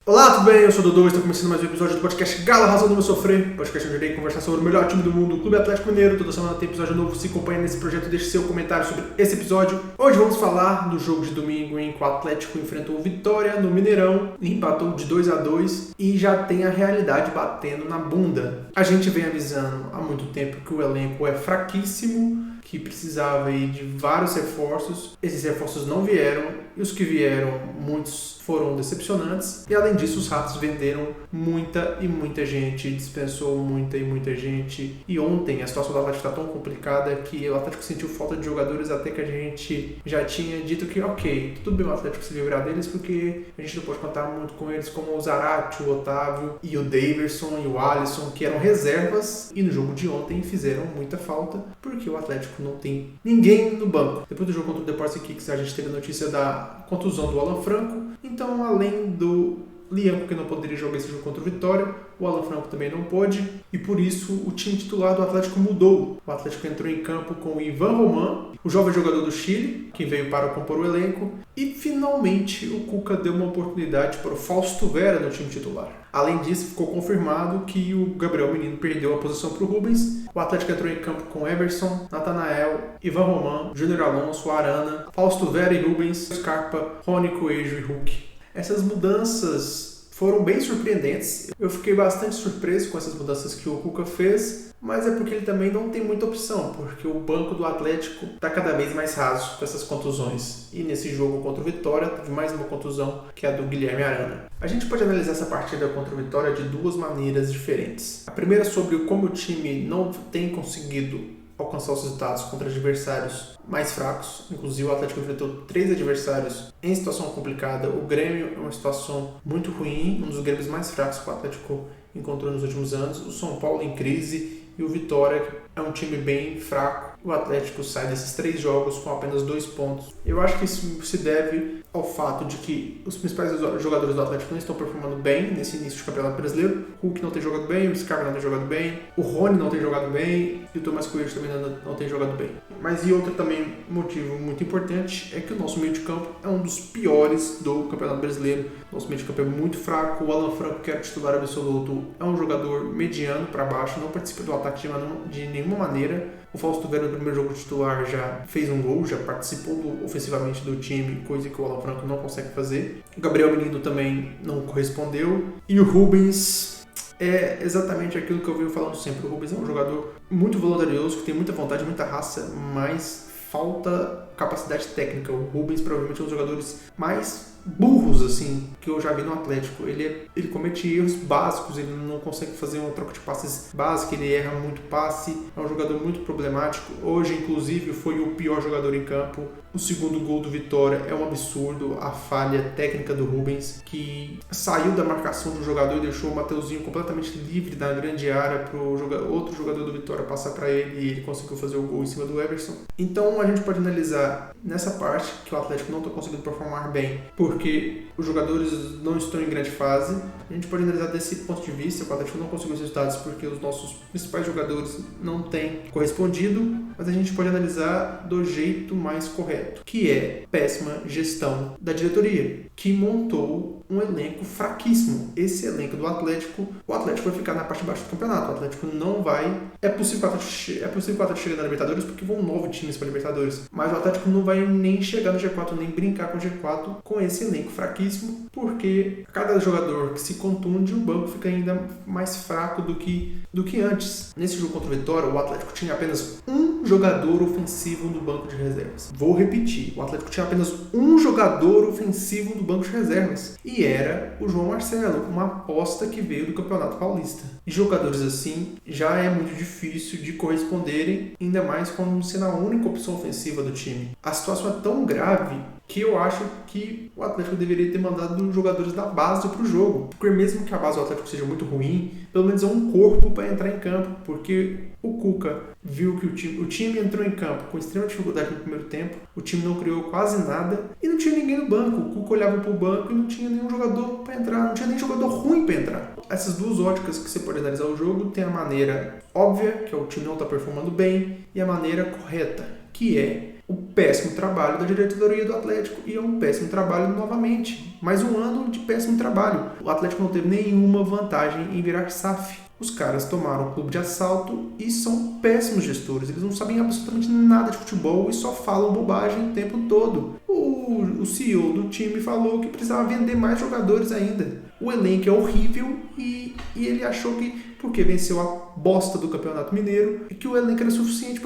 Olá, tudo bem? Eu sou o Dodô e estou começando mais um episódio do podcast Galo Razão do Meu Sofrer, podcast onde eu irei conversar sobre o melhor time do mundo, o Clube Atlético Mineiro. Toda semana tem episódio novo. Se acompanha nesse projeto, deixe seu comentário sobre esse episódio. Hoje vamos falar do jogo de domingo em que o Atlético enfrentou o Vitória no Mineirão, empatou de 2-2 e já tem a realidade batendo na bunda. A gente vem avisando há muito tempo que o elenco é fraquíssimo, que precisava aí de vários reforços. Esses reforços não vieram e os que vieram, muitos foram decepcionantes. E além disso, os Ratos venderam muita gente, dispensou muita gente. E ontem a situação do Atlético está tão complicada que o Atlético sentiu falta de jogadores, até que a gente já tinha dito que ok, tudo bem o Atlético se livrar deles, porque a gente não pode contar muito com eles, como o Zarate, o Otávio e o Daverson e o Alisson, que eram reservas e no jogo de ontem fizeram muita falta, porque o Atlético não tem ninguém no banco. Depois do jogo contra o Deportes Kicks, a gente teve a notícia da contusão do Alan Franco. Então, além do Lianco, que não poderia jogar esse jogo contra o Vitória, o Alan Franco também não pôde, e por isso o time titular do Atlético mudou. O Atlético entrou em campo com o Ivan Roman, o jovem jogador do Chile, que veio para compor o elenco, e finalmente o Cuca deu uma oportunidade para o Fausto Vera no time titular. Além disso, ficou confirmado que o Gabriel Menino perdeu a posição para o Rubens. O Atlético entrou em campo com Everson, Natanael, Ivan Roman, Júnior Alonso, Arana, Fausto Vera e Rubens, Scarpa, Rony Coelho e Hulk. Essas mudanças foram bem surpreendentes. Eu fiquei bastante surpreso com essas mudanças que o Cuca fez, mas é porque ele também não tem muita opção, porque o banco do Atlético está cada vez mais raso com essas contusões. E nesse jogo contra o Vitória teve mais uma contusão, que é a do Guilherme Arana. A gente pode analisar essa partida contra o Vitória de duas maneiras diferentes. A primeira sobre como o time não tem conseguido alcançar os resultados contra adversários mais fracos. Inclusive o Atlético enfrentou 3 adversários em situação complicada. O Grêmio é uma situação muito ruim, um dos Grêmios mais fracos que o Atlético encontrou nos últimos anos. O São Paulo em crise e o Vitória é um time bem fraco. O Atlético sai desses 3 jogos com apenas 2 pontos. Eu acho que isso se deve ao fato de que os principais jogadores do Atlético não estão performando bem nesse início de campeonato brasileiro. O Hulk não tem jogado bem, o Scarpa não tem jogado bem, o Rony não tem jogado bem e o Tomás Coelho também não tem jogado bem. Mas e outro também motivo muito importante é que o nosso meio de campo é um dos piores do campeonato brasileiro. Nosso meio de campo é muito fraco. O Alan Franco, que era titular absoluto, é um jogador mediano para baixo, não participa do ataque de nenhuma maneira. O Fausto Vera no primeiro jogo titular já fez um gol, já participou ofensivamente do time, coisa que o Alan Franco não consegue fazer. O Gabriel Menino também não correspondeu. E o Rubens é exatamente aquilo que eu venho falando sempre. O Rubens é um jogador muito voluntarioso, que tem muita vontade, muita raça, mas falta capacidade técnica. O Rubens provavelmente é um dos jogadores mais burros assim que eu já vi no Atlético. Ele comete erros básicos, ele não consegue fazer uma troca de passes básica, ele erra muito passe, é um jogador muito problemático. Hoje, inclusive, foi o pior jogador em campo. O segundo gol do Vitória é um absurdo, a falha técnica do Rubens, que saiu da marcação do jogador e deixou o Mateuzinho completamente livre na grande área para o outro jogador do Vitória passar para ele, e ele conseguiu fazer o gol em cima do Everson. Então a gente pode analisar nessa parte que o Atlético não está conseguindo performar bem, porque os jogadores não estão em grande fase. A gente pode analisar desse ponto de vista, que o Atlético não conseguiu os resultados porque os nossos principais jogadores não têm correspondido, mas a gente pode analisar do jeito mais correto, que é péssima gestão da diretoria, que montou um elenco fraquíssimo. Esse elenco do Atlético, o Atlético vai ficar na parte de baixo do campeonato. O Atlético não vai... É possível que o Atlético chegue na Libertadores porque vão 9 times para a Libertadores, mas o Atlético não vai nem chegar no G4, nem brincar com o G4 com esse elenco fraquíssimo, porque cada jogador que se contunde, o banco fica ainda mais fraco do que antes. Nesse jogo contra o Vitória, o Atlético tinha apenas um jogador ofensivo no banco de reservas. Vou repetir, o Atlético tinha apenas um jogador ofensivo no banco de reservas, e era o João Marcelo, uma aposta que veio do Campeonato Paulista. E jogadores assim já é muito difícil de corresponderem, ainda mais como sendo a única opção ofensiva do time. A situação é tão grave que eu acho que o Atlético deveria ter mandado jogadores da base para o jogo. Porque mesmo que a base do Atlético seja muito ruim, pelo menos é um corpo para entrar em campo, porque o Cuca viu que o time entrou em campo com extrema dificuldade no primeiro tempo, o time não criou quase nada e não tinha ninguém no banco. O Cuca olhava para o banco e não tinha nenhum jogador para entrar, não tinha nem jogador ruim para entrar. Essas duas óticas que você pode analisar o jogo, tem a maneira óbvia, que é o time não está performando bem, e a maneira correta, que é o péssimo trabalho da diretoria do Atlético e é um péssimo trabalho novamente. Mais um ano de péssimo trabalho. O Atlético não teve nenhuma vantagem em virar SAF. Os caras tomaram o clube de assalto e são péssimos gestores. Eles não sabem absolutamente nada de futebol e só falam bobagem o tempo todo. O CEO do time falou que precisava vender mais jogadores ainda. O elenco é horrível e ele achou que, porque venceu a bosta do Campeonato Mineiro, e que o elenco era suficiente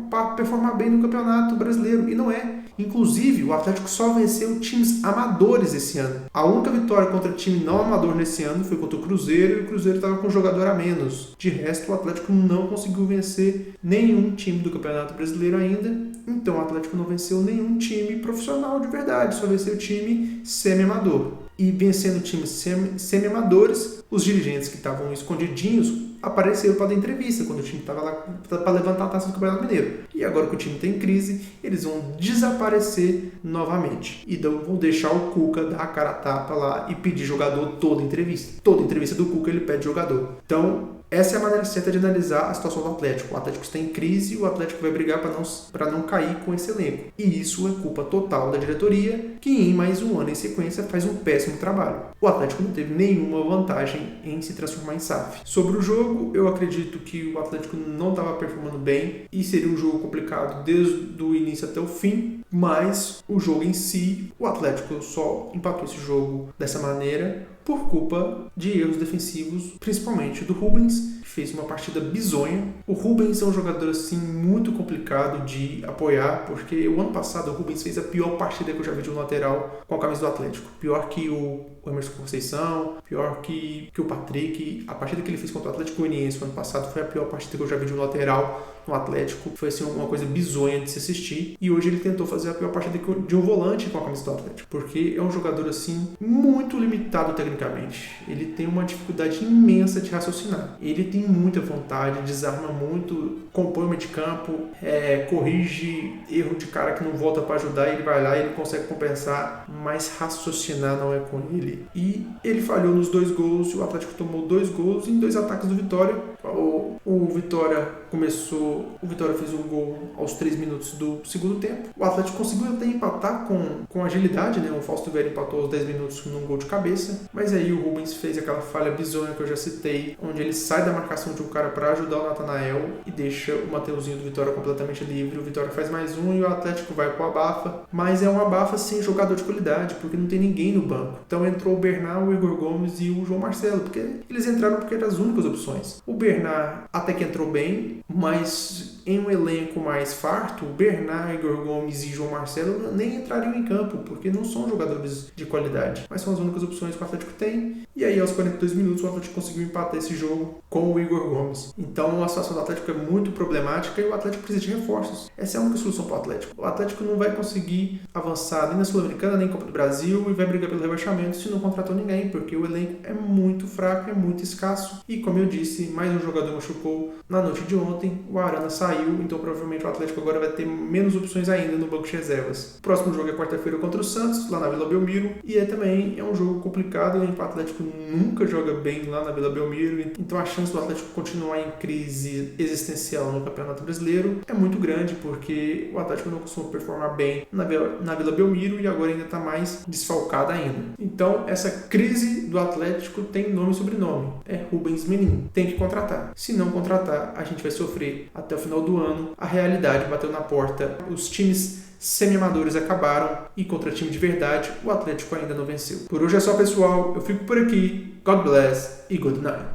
para performar bem no Campeonato Brasileiro. E não é. Inclusive, o Atlético só venceu times amadores esse ano. A única vitória contra time não amador nesse ano foi contra o Cruzeiro, e o Cruzeiro estava com um jogador a menos. De resto, o Atlético não conseguiu vencer nenhum time do Campeonato Brasileiro ainda. Então, o Atlético não venceu nenhum time profissional de verdade, só venceu time semi-amador. E vencendo times semi-amadores, os dirigentes que estavam escondidinhos apareceram para dar entrevista quando o time estava lá para levantar a taça do Campeonato Mineiro. E agora que o time está em crise, eles vão desaparecer novamente. E vão deixar o Cuca dar a cara a tapa lá e pedir jogador toda entrevista. Toda entrevista do Cuca ele pede jogador. Então, essa é a maneira certa de analisar a situação do Atlético. O Atlético está em crise e o Atlético vai brigar para não cair com esse elenco. E isso é culpa total da diretoria, que em mais um ano em sequência faz um péssimo trabalho. O Atlético não teve nenhuma vantagem em se transformar em SAF. Sobre o jogo, eu acredito que o Atlético não estava performando bem e seria um jogo complicado desde o início até o fim, mas o jogo em si, o Atlético só empatou esse jogo dessa maneira por culpa de erros defensivos, principalmente do Rubens, que fez uma partida bizonha. O Rubens é um jogador assim muito complicado de apoiar, porque o ano passado o Rubens fez a pior partida que eu já vi de um lateral com a camisa do Atlético. Pior que o Emerson Conceição, pior que o Patrick. A partida que ele fez contra o Atlético Goianiense no ano passado foi a pior partida que eu já vi de um lateral no Atlético. Foi assim uma coisa bizonha de se assistir. E hoje ele tentou fazer a pior partida de um volante com a camisa do Atlético, porque é um jogador assim muito limitado tecnicamente. Ele tem uma dificuldade imensa de raciocinar. Ele tem muita vontade, desarma muito, compõe o meio de campo, corrige erro de cara que não volta para ajudar, ele vai lá e ele consegue compensar, mas raciocinar não é com ele. E ele falhou nos 2 gols e o Atlético tomou 2 gols em 2 ataques do Vitória. O Vitória fez um gol aos 3 minutos do segundo tempo. O Atlético conseguiu até empatar com agilidade, né? O Fausto Vera empatou aos 10 minutos num gol de cabeça, mas aí o Rubens fez aquela falha bizonha que eu já citei, onde ele sai da marcação de um cara para ajudar o Natanael e deixa o Mateuzinho do Vitória completamente livre. O Vitória faz mais um e o Atlético vai pro abafa, mas é um abafa sem jogador de qualidade, porque não tem ninguém no banco. Então entrou o Bernard, o Igor Gomes e o João Marcelo, porque eles entraram porque eram as únicas opções. O Bernard até que entrou bem, mas em um elenco mais farto, o Bernard, Igor Gomes e João Marcelo nem entrariam em campo, porque não são jogadores de qualidade, mas são as únicas opções que o Atlético tem. E aí aos 42 minutos o Atlético conseguiu empatar esse jogo com o Igor Gomes. Então a situação do Atlético é muito problemática e o Atlético precisa de reforços. Essa é a única solução para o Atlético. O Atlético não vai conseguir avançar nem na Sul-Americana, nem na Copa do Brasil e vai brigar pelo rebaixamento se não contratou ninguém, porque o elenco é muito fraco, é muito escasso. E como eu disse, mais um jogador machucou na noite de ontem, o Arana saiu, então provavelmente o Atlético agora vai ter menos opções ainda no banco de reservas. O próximo jogo é quarta-feira contra o Santos, lá na Vila Belmiro, e também é um jogo complicado, o Atlético nunca joga bem lá na Vila Belmiro, então a chance do Atlético continuar em crise existencial no Campeonato Brasileiro é muito grande, porque o Atlético não costuma performar bem na Vila Belmiro e agora ainda está mais desfalcada ainda. Então essa crise do Atlético tem nome e sobrenome, é Rubens Menin, tem que contratar. Se não contratar, a gente vai sofrer até o final do ano. A realidade bateu na porta, os times semi-amadores acabaram e contra time de verdade, o Atlético ainda não venceu. Por hoje é só, pessoal. Eu fico por aqui. God bless e good night.